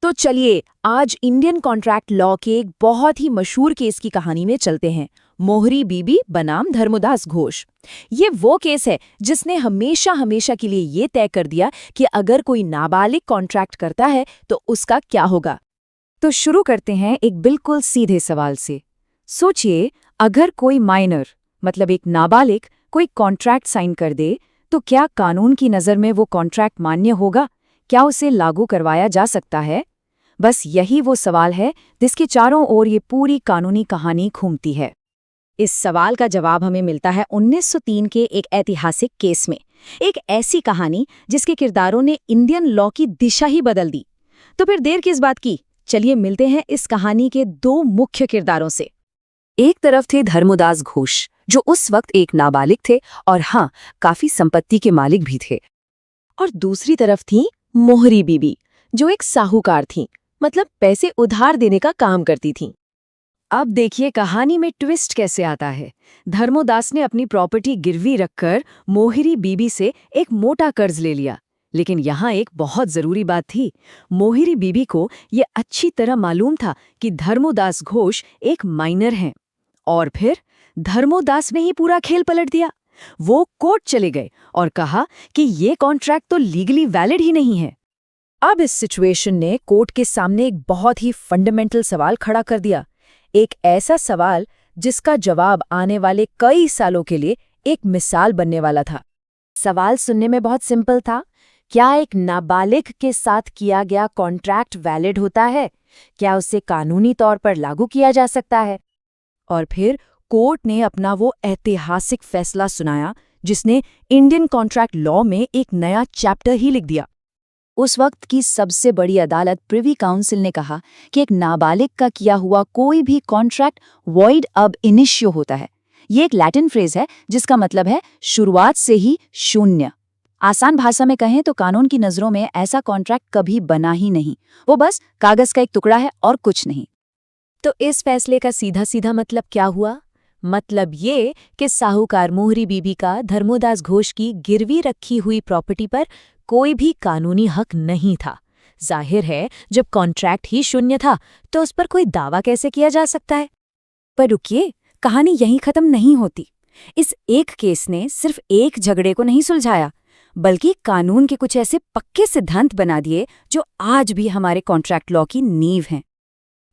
तो चलिए आज इंडियन कॉन्ट्रैक्ट लॉ के एक बहुत ही मशहूर केस की कहानी में चलते हैं। मोहरी बीबी बनाम धर्मोदास घोष। ये वो केस है जिसने हमेशा हमेशा के लिए ये तय कर दिया कि अगर कोई नाबालिग कॉन्ट्रैक्ट करता है तो उसका क्या होगा। तो शुरू करते हैं एक बिल्कुल सीधे सवाल से। सोचिए, अगर कोई माइनर मतलब एक नाबालिग कोई कॉन्ट्रैक्ट साइन कर दे तो क्या कानून की नज़र में वो कॉन्ट्रैक्ट मान्य होगा? क्या उसे लागू करवाया जा सकता है? बस यही वो सवाल है जिसके चारों ओर ये पूरी कानूनी कहानी घूमती है। इस सवाल का जवाब हमें मिलता है 1903 के एक ऐतिहासिक केस में, एक ऐसी कहानी जिसके किरदारों ने इंडियन लॉ की दिशा ही बदल दी। तो फिर देर किस बात की, चलिए मिलते हैं इस कहानी के दो मुख्य किरदारों से। एक तरफ थे धर्मोदास घोष, जो उस वक्त एक नाबालिग थे और हाँ, काफी संपत्ति के मालिक भी थे। और दूसरी तरफ थी मोहरी बीबी, जो एक साहूकार थी, मतलब पैसे उधार देने का काम करती थी। अब देखिए कहानी में ट्विस्ट कैसे आता है। धर्मोदास ने अपनी प्रॉपर्टी गिरवी रखकर मोहरी बीबी से एक मोटा कर्ज ले लिया। लेकिन यहाँ एक बहुत जरूरी बात थी। मोहरी बीबी को ये अच्छी तरह मालूम था कि धर्मोदास घोष एक माइनर हैं। और फिर धर्मोदास ने ही पूरा खेल पलट दिया। वो कोर्ट चले गए और कहा कि ये कॉन्ट्रैक्ट तो लीगली वैलिड ही नहीं है। अब इस सिचुएशन ने कोर्ट के सामने एक बहुत ही फंडामेंटल सवाल खड़ा कर दिया। एक ऐसा सवाल जिसका जवाब आने वाले कई सालों के लिए एक मिसाल बनने वाला था। सवाल सुनने में बहुत सिंपल था। क्या एक नाबालिग के साथ किया गया कॉन्ट्रैक्ट वैलिड होता है? क्या उसे कानूनी तौर पर लागू किया जा सकता है? और फिर कोर्ट ने अपना वो ऐतिहासिक फैसला सुनाया जिसने इंडियन कॉन्ट्रैक्ट लॉ में एक नया चैप्टर ही लिख दिया। उस वक्त की सबसे बड़ी अदालत प्रिवी काउंसिल ने कहा कि एक नाबालिग का किया हुआ कोई भी कॉन्ट्रैक्ट वॉइड अब इनिशियो होता है। ये एक लैटिन फ्रेज है जिसका मतलब है शुरुआत से ही शून्य। आसान भाषा में कहें तो कानून की नज़रों में ऐसा कॉन्ट्रैक्ट कभी बना ही नहीं, वो बस कागज का एक टुकड़ा है और कुछ नहीं। तो इस फैसले का सीधा सीधा मतलब क्या हुआ? मतलब ये कि साहूकार मोहरी बीबी का धर्मोदास घोष की गिरवी रखी हुई प्रॉपर्टी पर कोई भी कानूनी हक नहीं था। जाहिर है, जब कॉन्ट्रैक्ट ही शून्य था तो उस पर कोई दावा कैसे किया जा सकता है? पर रुकिए, कहानी यहीं खत्म नहीं होती। इस एक केस ने सिर्फ एक झगड़े को नहीं सुलझाया, बल्कि कानून के कुछ ऐसे पक्के सिद्धांत बना दिए जो आज भी हमारे कॉन्ट्रैक्ट लॉ की नींव हैं।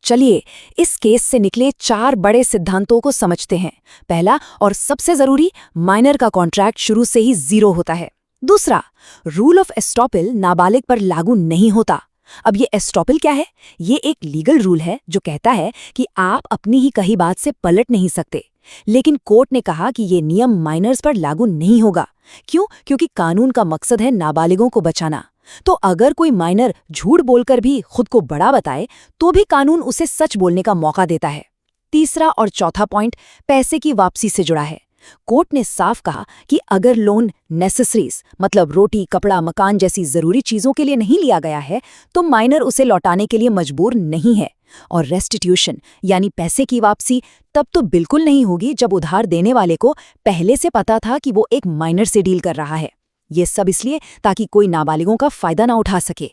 चलिए इस केस से निकले 4 बड़े सिद्धांतों को समझते हैं। पहला और सबसे जरूरी, माइनर का कॉन्ट्रैक्ट शुरू से ही 0 होता है। दूसरा, रूल ऑफ एस्टॉपल नाबालिग पर लागू नहीं होता। अब ये एस्टॉपल क्या है? ये एक लीगल रूल है जो कहता है कि आप अपनी ही कही बात से पलट नहीं सकते। लेकिन कोर्ट ने कहा कि ये नियम माइनर्स पर लागू नहीं होगा। क्यों? क्योंकि कानून का मकसद है नाबालिगों को बचाना। तो अगर कोई माइनर झूठ बोलकर भी खुद को बड़ा बताए तो भी कानून उसे सच बोलने का मौका देता है। तीसरा और चौथा पॉइंट पैसे की वापसी से जुड़ा है। कोर्ट ने साफ कहा कि अगर लोन नेसेसरीज मतलब रोटी, कपड़ा, मकान जैसी जरूरी चीजों के लिए नहीं लिया गया है तो माइनर उसे लौटाने के लिए मजबूर नहीं है। और रेस्टिट्यूशन यानी पैसे की वापसी तब तो बिल्कुल नहीं होगी जब उधार देने वाले को पहले से पता था कि वो एक माइनर से डील कर रहा है। ये सब इसलिए ताकि कोई नाबालिगों का फायदा ना उठा सके।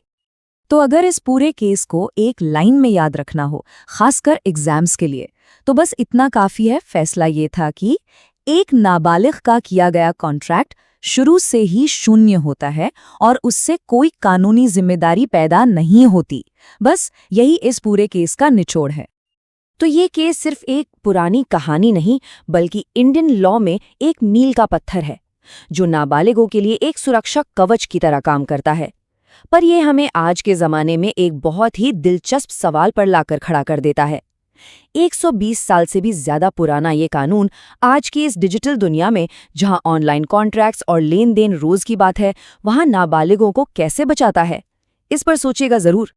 तो अगर इस पूरे केस को एक लाइन में याद रखना हो, खासकर एग्जाम्स के लिए, तो बस इतना काफी है। फैसला ये था कि एक नाबालिग का किया गया कॉन्ट्रैक्ट शुरू से ही शून्य होता है और उससे कोई कानूनी जिम्मेदारी पैदा नहीं होती। बस यही इस पूरे केस का निचोड़ है। तो ये केस सिर्फ एक पुरानी कहानी नहीं, बल्कि इंडियन लॉ में एक मील का पत्थर है जो नाबालिगों के लिए एक सुरक्षा कवच की तरह काम करता है। पर यह हमें आज के ज़माने में एक बहुत ही दिलचस्प सवाल पर लाकर खड़ा कर देता है। 120 साल से भी ज्यादा पुराना ये कानून आज की इस डिजिटल दुनिया में, जहां ऑनलाइन कॉन्ट्रैक्ट्स और लेन देन रोज की बात है, वहां नाबालिगों को कैसे बचाता है? इस पर सोचिएगा जरूर।